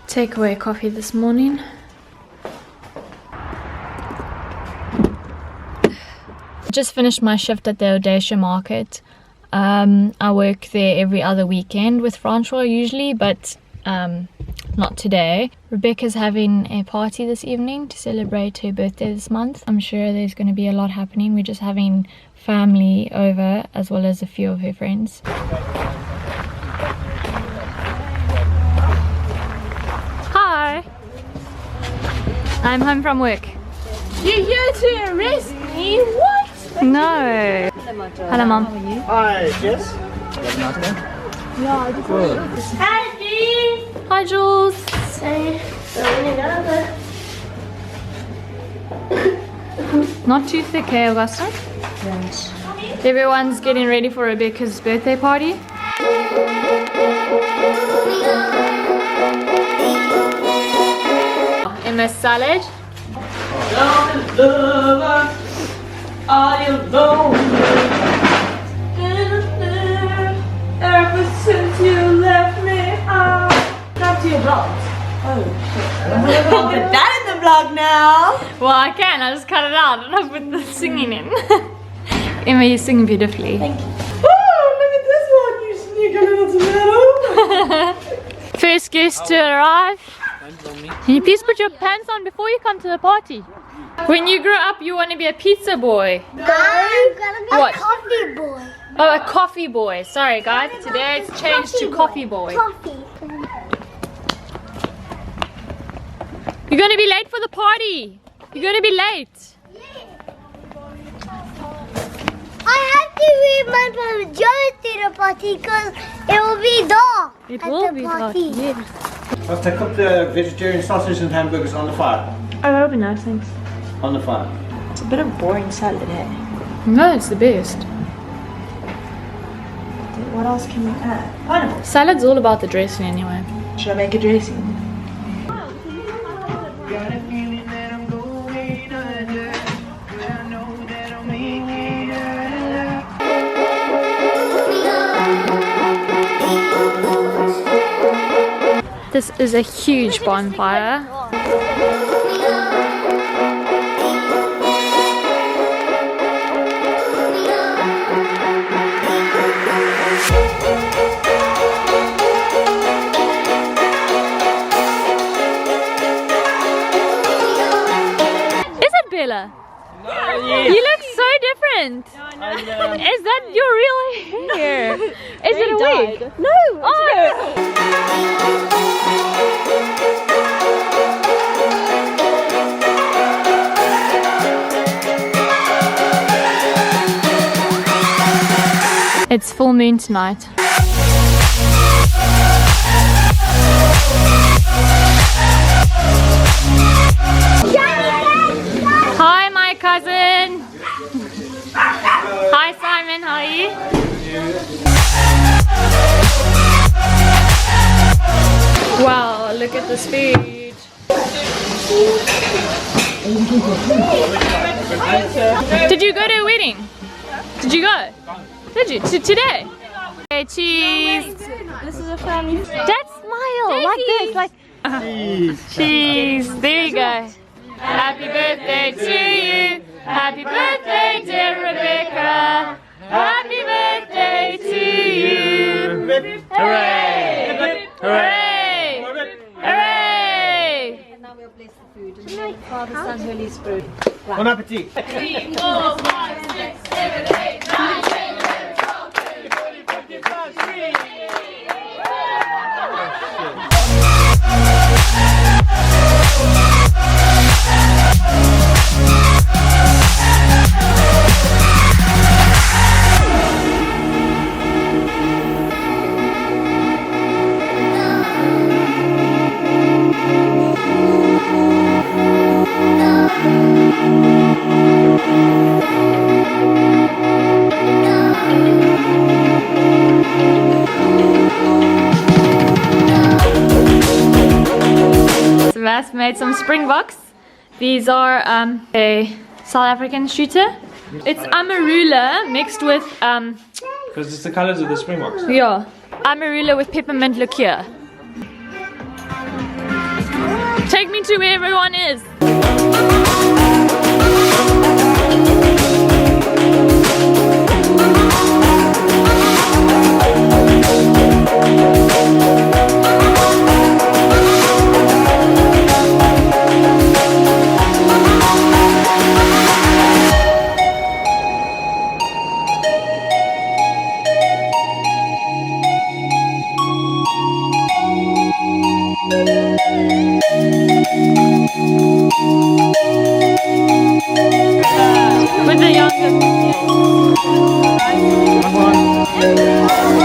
takeaway coffee this morning. Just finished my shift at the Odessa market. I work there every other weekend with Francois usually, but not today. Rebecca's having a party this evening to celebrate her birthday this month. I'm sure there's going to be a lot happening. We're just having family over as well as a few of her friends. Hi! I'm home from work. You're here to arrest me? What? No. Hello, Mom. How are you? Hi, Jess. Yeah, I just good. Hi, Dee. Hi, Jules. Hey. Not too thick, hey, Augusta? Yes. Everyone's getting ready for Rebecca's birthday party. Emma's salad. Are you lonely? Ever since you left me out. Not to your vlog. Oh shit. I'll put that in the vlog now. Well, I can. I just cut it out and I put the singing in. Emma, you sing beautifully. Thank you. Oh, look at this one, you sneaky little tomato. First guest to arrive. Can you please put your pants on before you come to the party? When you grow up, you want to be a pizza boy. No, I'm gonna be What? a coffee boy. Oh, a coffee boy. Sorry, guys. Today it's changed to coffee boy. Coffee. You're going to be late for the party. You're going to be late. I have to wear my pajamas to the party because it will be dark. It at will the be party. dark. Yes. Let's cook the vegetarian sausage and hamburgers on the fire. Oh, that would be nice, thanks. On the fire. It's a bit of boring salad, eh? No, it's the best. What else can we add? Pineapple. Salad's all about the dressing anyway. Should I make a dressing? This is a huge bonfire. Isabella, you look so different. Is that your real hair? Is it a wig? No! Oh! It's full moon tonight. Hi, my cousin. Hi, Simon. How are you? Wow, look at this food. Did you go to a wedding? Did you go? Did you? Today? Okay, cheese. This is a family. That smile, like this, like cheese. There you go. Happy birthday to you. Happy birthday, dear Rebecca. Happy birthday to you. Hooray! Hooray! Hooray! And now we'll bless the food. In the name of the Father, Son, Holy Spirit. Bon appetit. 3, 4, 5, 6, 7, 8, 9, 10, 11, 12, 13, 14, 15, 16. Sebas made some springboks. These are a South African shooter. It's amarula mixed with Because it's the colors of the Springboks. yeah, amarula with peppermint liqueur. Take me to where everyone is. With the youngest. Come on.